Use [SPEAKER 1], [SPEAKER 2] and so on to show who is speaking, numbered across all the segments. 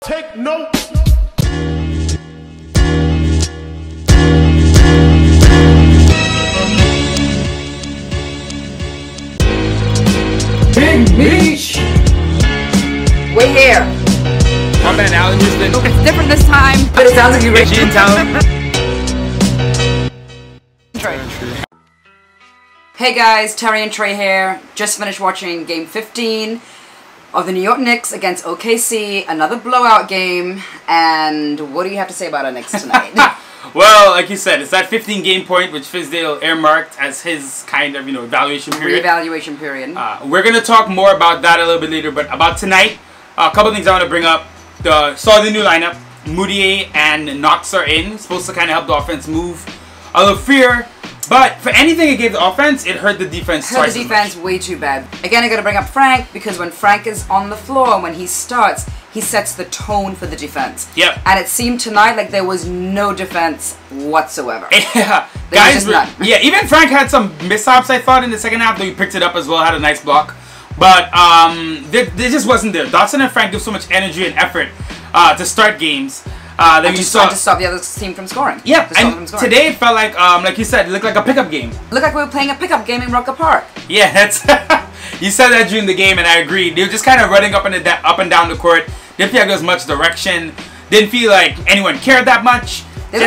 [SPEAKER 1] Take note.
[SPEAKER 2] Big Beach!
[SPEAKER 3] We're here.
[SPEAKER 2] My man, Alan Houston.
[SPEAKER 3] It's different this time, but it sounds like you're rich.
[SPEAKER 2] She didn't tell him.
[SPEAKER 3] Hey guys, Terry and Trey here. Just finished watching Game 15 of the New York Knicks against OKC. Another blowout game. And what do you have to say about our Knicks tonight?
[SPEAKER 2] Well, like you said, it's that 15-game point which Fizdale earmarked as his kind of, evaluation period.
[SPEAKER 3] Reevaluation period.
[SPEAKER 2] We're going to talk more about that a little bit later, but about tonight, a couple things I want to bring up. Saw the new lineup. Moutier and Knox are in. Supposed to kind of help the offense move a little freer. But for anything it gave the offense, it hurt the defense twice.
[SPEAKER 3] Hurt the defense way too bad. Again, I got to bring up Frank, because when Frank is on the floor, when he starts, he sets the tone for the defense.
[SPEAKER 2] Yep.
[SPEAKER 3] And it seemed tonight like there was no defense whatsoever.
[SPEAKER 2] Yeah. Guys, yeah, even Frank had some mishaps, I thought, in the second half, though he picked it up as well, had a nice block. But there just wasn't there. Dotson and Frank give so much energy and effort to start games.
[SPEAKER 3] And to stop the other team from scoring.
[SPEAKER 2] Yeah, and today it felt like you said, it looked like a pickup game.
[SPEAKER 3] Looked like we were playing a pickup game in Rucker Park.
[SPEAKER 2] Yeah, that's you said that during the game, and I agreed. They were just kind of running up and down the court. Didn't feel like there was much direction. Didn't feel like anyone cared that much.
[SPEAKER 3] They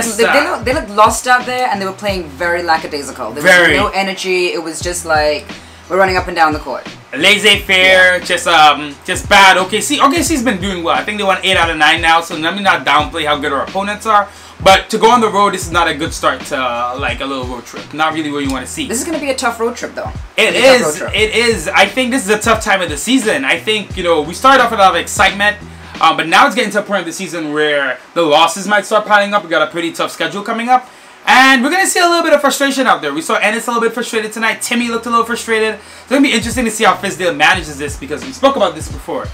[SPEAKER 3] looked lost out there, and they were playing very lackadaisical. There was no energy. It was just like we're running up and down the court.
[SPEAKER 2] Laissez-faire, just bad. OKC's been doing well. I think they won 8 out of 9 now, so let me not downplay how good our opponents are. But to go on the road, this is not a good start to like a little road trip. Not really what you want to see.
[SPEAKER 3] This is going to be a tough road trip, though.
[SPEAKER 2] It is. It is. I think this is a tough time of the season. I think, we started off with a lot of excitement, but now it's getting to a point of the season where the losses might start piling up. We got a pretty tough schedule coming up. And we're going to see a little bit of frustration out there. We saw Ennis a little bit frustrated tonight. Timmy looked a little frustrated. It's going to be interesting to see how Fizdale manages this, because we spoke about this before.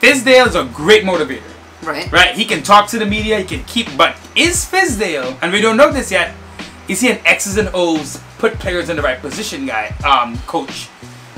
[SPEAKER 2] Fizdale is a great motivator. Right? He can talk to the media. He can keep... But is Fizdale, and we don't know this yet, is he an X's and O's, put players in the right position guy, coach?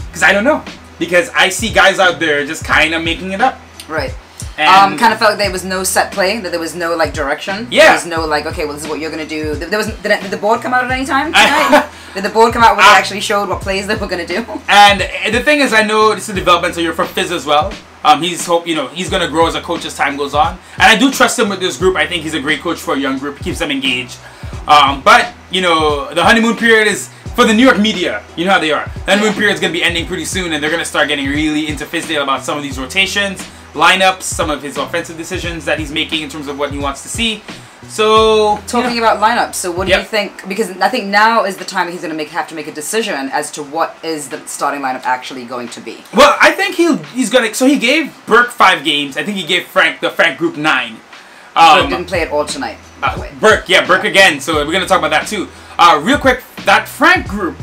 [SPEAKER 2] Because I don't know. Because I see guys out there just kind of making it up.
[SPEAKER 3] Right. Kind of felt like there was no set play, that there was no direction.
[SPEAKER 2] Yeah.
[SPEAKER 3] There was no okay, well, this is what you're gonna do. Did the board come out at any time tonight? Did the board come out when they actually showed what plays they were gonna do?
[SPEAKER 2] And the thing is, I know this is developmental year for Fizz as well. He's gonna grow as a coach as time goes on, and I do trust him with this group. I think he's a great coach for a young group. He keeps them engaged. But the honeymoon period is for the New York media. You know how they are. The honeymoon period is gonna be ending pretty soon, and they're gonna start getting really into Fizdale about some of these rotations, lineups, some of his offensive decisions that he's making in terms of what he wants to see. So
[SPEAKER 3] talking about lineups, so what do you think? Because I think now is the time he's going to have to make a decision as to what is the starting lineup actually going to be.
[SPEAKER 2] Well, I think he's gonna. So he gave Burke 5 games. I think he gave the Frank group 9.
[SPEAKER 3] Burke didn't play it all tonight. By the way.
[SPEAKER 2] Burke again. So we're gonna talk about that too. Real quick, that Frank group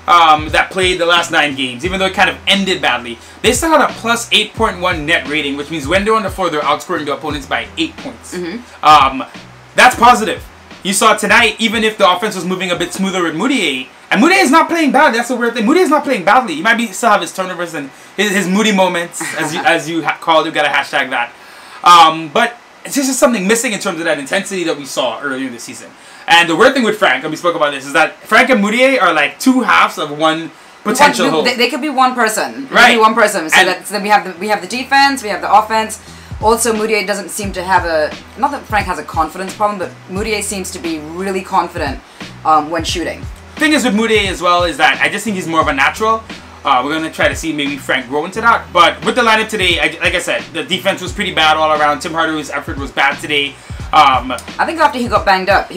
[SPEAKER 2] that played the last 9 games, even though it kind of ended badly, they still had a plus 8.1 net rating, which means when they're on the floor, they're outscoring their opponents by 8 points. That's positive. You saw tonight, even if the offense was moving a bit smoother with Moutier, and Moutier is not playing bad. That's the weird thing. Moutier is not playing badly. He might still have his turnovers and his Moody moments, as you called. You got to hashtag that. But it's just something missing in terms of that intensity that we saw earlier in the season. And the weird thing with Frank, and we spoke about this, is that Frank and Moutier are like 2 halves of one potential whole.
[SPEAKER 3] They could be one person.
[SPEAKER 2] Right.
[SPEAKER 3] They could be one person. So we have the defense, we have the offense. Also, Moutier doesn't seem to have not that Frank has a confidence problem, but Moutier seems to be really confident when shooting.
[SPEAKER 2] The thing is with Moutier as well is that I just think he's more of a natural. We're going to try to see maybe Frank grow into that. But with the lineup today, like I said, the defense was pretty bad all around. Tim Hardaway's effort was bad today.
[SPEAKER 3] I think after he got banged up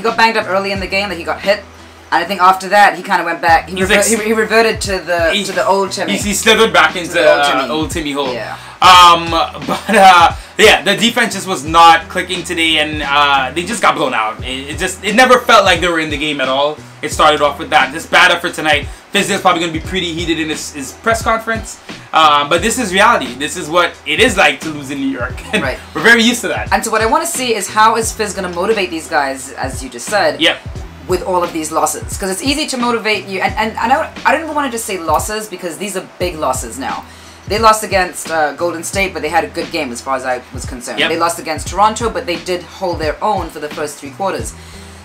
[SPEAKER 3] early in the game, that he got hit. And I think after that, he kind of went back. He reverted to the old Timmy.
[SPEAKER 2] He slithered back into old Timmy hole.
[SPEAKER 3] Yeah.
[SPEAKER 2] Yeah, the defense just was not clicking today, and they just got blown out. It never felt like they were in the game at all. It started off with that. This bad effort tonight. Fizdale's probably going to be pretty heated in his press conference. But this is reality. This is what it is like to lose in New York.
[SPEAKER 3] Right.
[SPEAKER 2] We're very used to that.
[SPEAKER 3] And so what I want to see is how is Fizz going to motivate these guys, as you just said.
[SPEAKER 2] Yep.
[SPEAKER 3] With all of these losses, because it's easy to motivate you, and I don't even want to just say losses, because these are big losses now. They lost against Golden State, but they had a good game as far as I was concerned.
[SPEAKER 2] Yep.
[SPEAKER 3] They lost against Toronto, but they did hold their own for the first 3 quarters.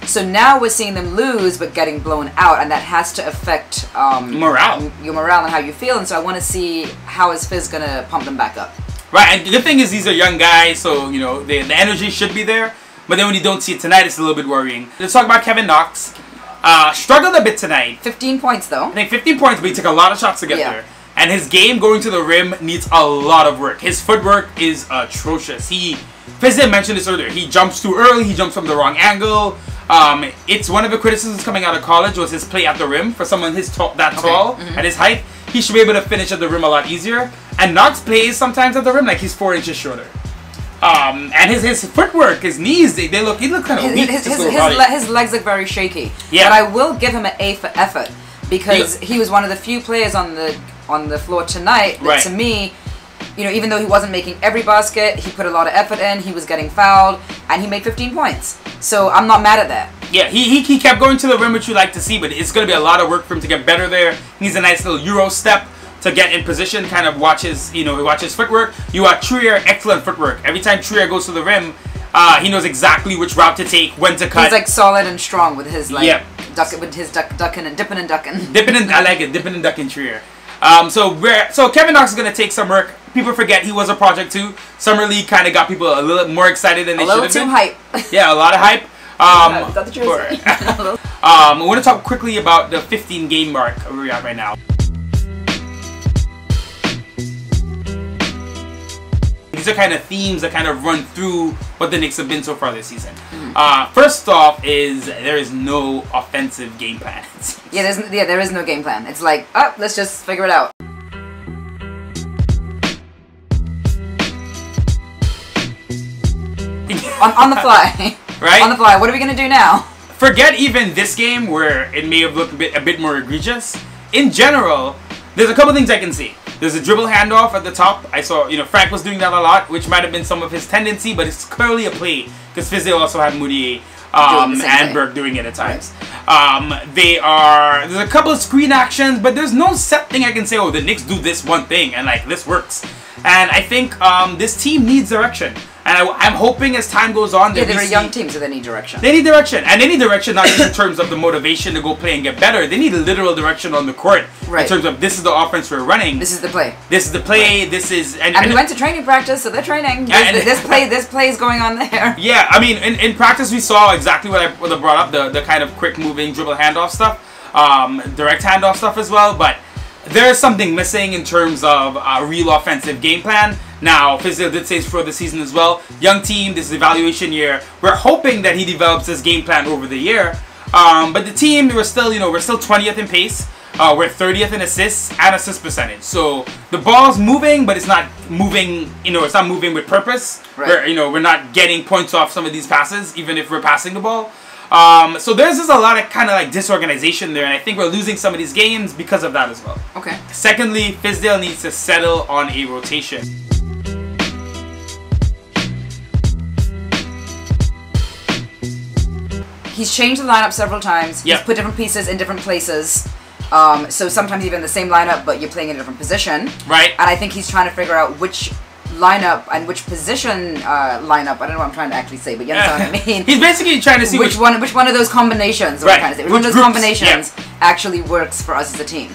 [SPEAKER 3] So now we're seeing them lose, but getting blown out, and that has to affect
[SPEAKER 2] morale.
[SPEAKER 3] Your morale and how you feel. And so I want to see how is Fizz gonna pump them back up.
[SPEAKER 2] Right, and the good thing is these are young guys, so you know the energy should be there. But then when you don't see it tonight, it's a little bit worrying. Let's talk about Kevin Knox. Struggled a bit tonight.
[SPEAKER 3] 15 points though.
[SPEAKER 2] I think 15 points, but he took a lot of shots to get there. And his game going to the rim needs a lot of work. His footwork is atrocious. Fizdale mentioned this earlier. He jumps too early. He jumps from the wrong angle. It's one of the criticisms coming out of college was his play at the rim. For someone that tall at his height, he should be able to finish at the rim a lot easier. And Knox plays sometimes at the rim like he's 4 inches shorter. And his footwork, his knees, he look kind of weak.
[SPEAKER 3] His legs look very shaky. Yeah. But I will give him an A for effort because he was one of the few players on the floor tonight that to me, you know, even though he wasn't making every basket, he put a lot of effort in, he was getting fouled, and he made 15 points. So I'm not mad at that. Yeah,
[SPEAKER 2] he kept going to the rim, which you like to see, but it's going to be a lot of work for him to get better there. He needs a nice little Euro step to get in position, kind of watch his footwork. You are Trier, excellent footwork. Every time Trier goes to the rim, he knows exactly which route to take, when to cut.
[SPEAKER 3] He's like solid and strong with his like ducking and dipping and ducking.
[SPEAKER 2] I like it, dipping and ducking Trier. So Kevin Knox is gonna take some work. People forget he was a project too. Summer League kind of got people a little more excited than they should have been.
[SPEAKER 3] A little too hype.
[SPEAKER 2] Yeah, a lot of hype.
[SPEAKER 3] Got the jersey.
[SPEAKER 2] I want to talk quickly about the 15 game mark where we're at right now. These are kind of themes that kind of run through what the Knicks have been so far this season. First off is there is no offensive game plan.
[SPEAKER 3] there is no game plan. It's like, oh, let's just figure it out. on the fly.
[SPEAKER 2] Right?
[SPEAKER 3] On the fly. What are we going to do now?
[SPEAKER 2] Forget even this game where it may have looked a bit more egregious. In general, there's a couple things I can see. There's a dribble handoff at the top. I saw, Frank was doing that a lot, which might have been some of his tendency, but it's clearly a play because Fizdale also had Moutier and Burke doing it at times. There's a couple of screen actions, but there's no set thing I can say, oh, the Knicks do this one thing and like this works. And I think this team needs direction. And I'm hoping as time goes on...
[SPEAKER 3] they're a young team, so they need direction.
[SPEAKER 2] They need direction. And they need direction not just in terms of the motivation to go play and get better. They need literal direction on the court. Right. In terms of, this is the offense we're running.
[SPEAKER 3] This is the play.
[SPEAKER 2] This is the play.
[SPEAKER 3] Right.
[SPEAKER 2] This is...
[SPEAKER 3] And we went to training practice, so they're training. This play is going on there.
[SPEAKER 2] Yeah, I mean, in practice we saw exactly what I brought up, the kind of quick-moving dribble handoff stuff. Direct handoff stuff as well, but... there's something missing in terms of a real offensive game plan. Now, Fizdale did say for the season as well. Young team, this is evaluation year. We're hoping that he develops his game plan over the year. But the team, we're still 20th in pace. We're 30th in assists and assist percentage. So the ball's moving, but it's not moving. It's not moving with purpose. Right. We're not getting points off some of these passes, even if we're passing the ball. So there's just a lot of kind of like disorganization there, and I think we're losing some of these games because of that as well.
[SPEAKER 3] Okay.
[SPEAKER 2] Secondly, Fizdale needs to settle on a rotation.
[SPEAKER 3] He's changed the lineup several times.
[SPEAKER 2] Yep.
[SPEAKER 3] He's put different pieces in different places. So sometimes even the same lineup, but you're playing in a different position.
[SPEAKER 2] Right.
[SPEAKER 3] And I think he's trying to figure out which lineup and which position lineup. I don't know what I'm trying to actually say, but you understand what I mean.
[SPEAKER 2] He's basically trying to see
[SPEAKER 3] which one of those combinations.
[SPEAKER 2] Right.
[SPEAKER 3] I'm trying to say. Which one of those combinations actually works for us as a team.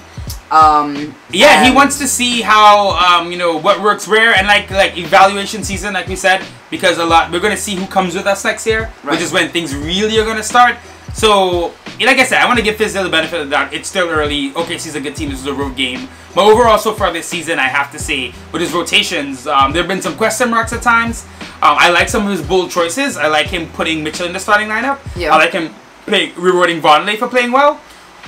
[SPEAKER 2] He wants to see how what works where, and like evaluation season, like we said, because we're gonna see who comes with us next year, which is when things really are gonna start. So, like I said, I want to give Fizdale the benefit of the doubt. It's still early. OKC's a good team. This is a road game. But overall, so far this season, I have to say, with his rotations, there have been some question marks at times. I like some of his bold choices. I like him putting Mitchell in the starting lineup. Yeah. I like him rewarding Vonleh for playing well.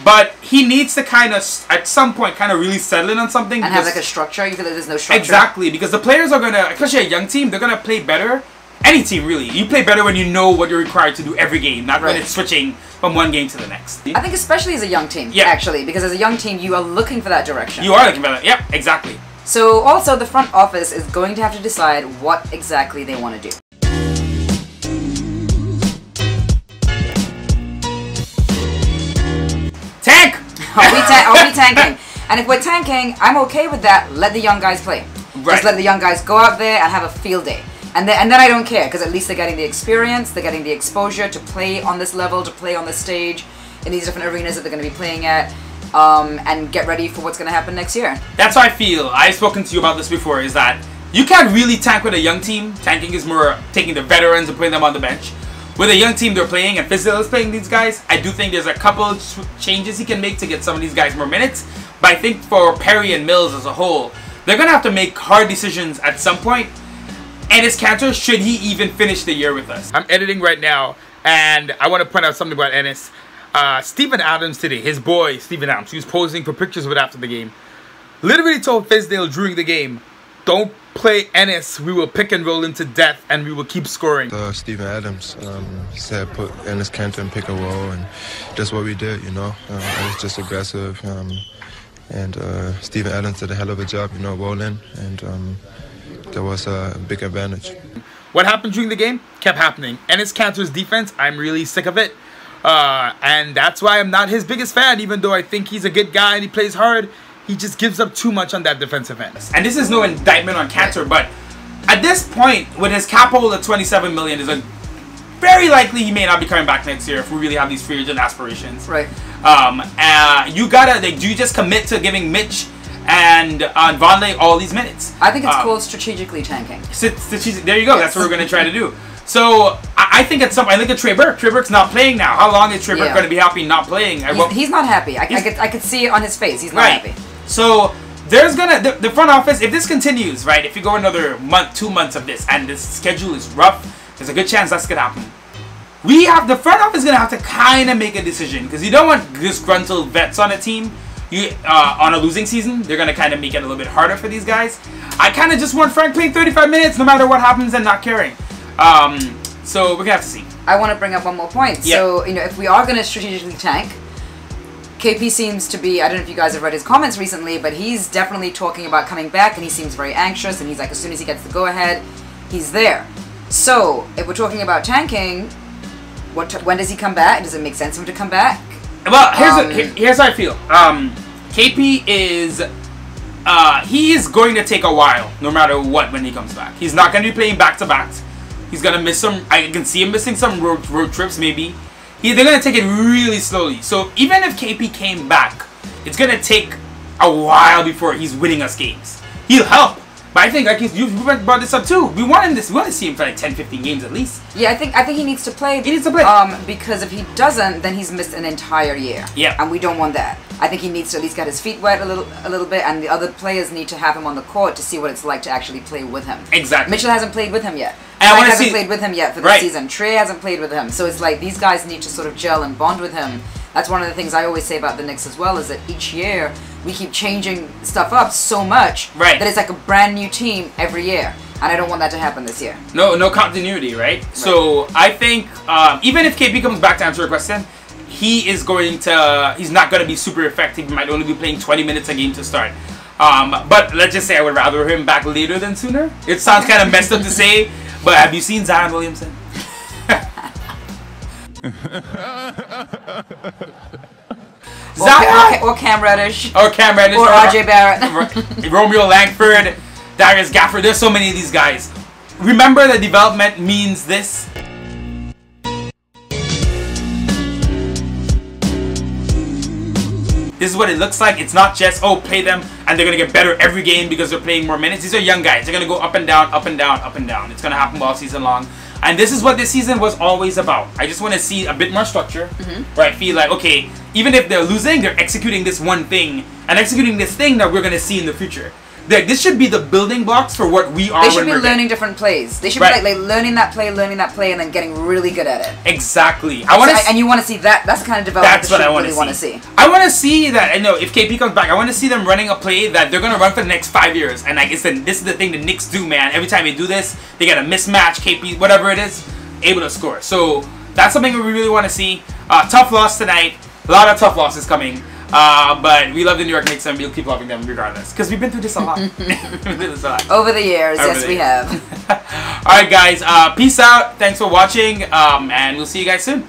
[SPEAKER 2] But he needs to kind of, at some point, kind of really settle in on something.
[SPEAKER 3] And have like a structure. You feel like there's no structure.
[SPEAKER 2] Exactly. Because the players are going to, especially a young team, they're going to play better. Any team, really. You play better when you know what you're required to do every game, not when it's switching from one game to the next.
[SPEAKER 3] I think especially as a young team, actually. Because as a young team, you are looking for that direction.
[SPEAKER 2] You are looking for that. Yep, exactly.
[SPEAKER 3] So also, the front office is going to have to decide what exactly they want to do.
[SPEAKER 2] Tank!
[SPEAKER 3] Are we tanking? And if we're tanking, I'm okay with that. Let the young guys play.
[SPEAKER 2] Right.
[SPEAKER 3] Just let the young guys go out there and have a field day. And then I don't care, because at least they're getting the experience, they're getting the exposure to play on this level, to play on this stage, in these different arenas that they're going to be playing at, and get ready for what's going to happen next year.
[SPEAKER 2] That's how I feel. I've spoken to you about this before, is that you can't really tank with a young team. Tanking is more taking the veterans and putting them on the bench. With a young team they're playing, and Fizdale is playing these guys, I do think there's a couple changes he can make to get some of these guys more minutes. But I think for Perry and Mills as a whole, they're going to have to make hard decisions at some point. Enes Kanter, should he even finish the year with us? I'm editing right now, and I want to point out something about Enes. Steven Adams today, his boy Steven Adams, he was posing for pictures with after the game, literally told Fizdale during the game, don't play Enes, we will pick and roll him to death and we will keep scoring.
[SPEAKER 1] Steven Adams said put Enes Kanter in pick and roll, and that's what we did, you know. I was just aggressive, and Steven Adams did a hell of a job, you know, rolling, and that was a big advantage.
[SPEAKER 2] What happened during the game kept happening. Enes Kanter's defense, I'm really sick of it. And that's why I'm not his biggest fan, even though I think he's a good guy and he plays hard. He just gives up too much on that defensive end. And this is no indictment on Kanter, but at this point, with his cap hold at $27 million, is a very likely he may not be coming back next year if we really have these free agent aspirations.
[SPEAKER 3] Right.
[SPEAKER 2] You gotta, like, do you just commit to giving Mitch and Vonleh all these minutes?
[SPEAKER 3] I think it's called strategically tanking.
[SPEAKER 2] There you go. Yes. That's what we're going to try to do. So I think at some point, I look at Trey Burke. Trey Burke's not playing now. How long is Trey Burke going to be happy not playing?
[SPEAKER 3] He's not happy. I could see it on his face. He's not happy.
[SPEAKER 2] So there's gonna the front office. If this continues, right? If you go another month, 2 months of this, and this schedule is rough, there's a good chance that's gonna happen. The front office is gonna have to kind of make a decision, because you don't want disgruntled vets on a team. On a losing season, they're gonna kind of make it a little bit harder for these guys. I kind of just want Frank playing 35 minutes no matter what happens and not caring. So we're gonna have to see.
[SPEAKER 3] I want to bring up one more point. Yep. So if we are gonna strategically tank, KP seems to be, I don't know if you guys have read his comments recently, but he's definitely talking about coming back, and he seems very anxious, and he's like, as soon as he gets the go-ahead, he's there. So, if we're talking about tanking, when does he come back? Does it make sense for him to come back?
[SPEAKER 2] Well, here's how I feel. KP is, he is going to take a while, no matter what, when he comes back. He's not going to be playing back-to-backs. He's going to miss some, I can see him missing some road trips, maybe. They're going to take it really slowly. So even if KP came back, it's going to take a while before he's winning us games. He'll help. But I think, like you brought this up too, we want to see him for like 10, 15 games at least.
[SPEAKER 3] Yeah, I think he needs to play.
[SPEAKER 2] He needs to play.
[SPEAKER 3] Because if he doesn't, then he's missed an entire year.
[SPEAKER 2] Yeah.
[SPEAKER 3] And we don't want that. I think he needs to at least get his feet wet a little bit, and the other players need to have him on the court to see what it's like to actually play with him.
[SPEAKER 2] Exactly.
[SPEAKER 3] Mitchell hasn't played with him yet.
[SPEAKER 2] And
[SPEAKER 3] hasn't played with him yet for the season. Trey hasn't played with him. So it's like these guys need to sort of gel and bond with him. That's one of the things I always say about the Knicks as well, is that each year we keep changing stuff up so much that it's like a brand new team every year. And I don't want that to happen this year. No
[SPEAKER 2] continuity, right? So I think even if KP comes back, to answer your question, he's not going to be super effective. He might only be playing 20 minutes a game to start. But let's just say I would rather him back later than sooner. It sounds kind of messed up to say, but have you seen Zion Williamson?
[SPEAKER 3] Zion or Cam Reddish. Or RJ Barrett.
[SPEAKER 2] Romeo Langford, Darius Gafford. There's so many of these guys. Remember that development means this. This is what it looks like. It's not just, oh, play them and they're going to get better every game because they're playing more minutes. These are young guys. They're going to go up and down, up and down, up and down. It's going to happen all season long. And this is what this season was always about. I just want to see a bit more structure, where I feel like, okay, even if they're losing, they're executing this one thing and executing this thing that we're going to see in the future. This should be the building blocks for what we are.
[SPEAKER 3] They should be learning different plays. They should be like learning that play, and then getting really good at it.
[SPEAKER 2] Exactly.
[SPEAKER 3] And you want to see that. That's the kind of development
[SPEAKER 2] that's what I want to see. I want to see that. I know if KP comes back, I want to see them running a play that they're gonna run for the next 5 years. And like this is the thing the Knicks do, man. Every time they do this, they get a mismatch. KP, whatever it is, able to score. So that's something we really want to see. Tough loss tonight. A lot of tough losses coming. But we love the New York Knicks and we'll keep loving them regardless. Because we've been through this a lot.
[SPEAKER 3] Over the years, yes we have.
[SPEAKER 2] Alright guys, peace out. Thanks for watching. And we'll see you guys soon.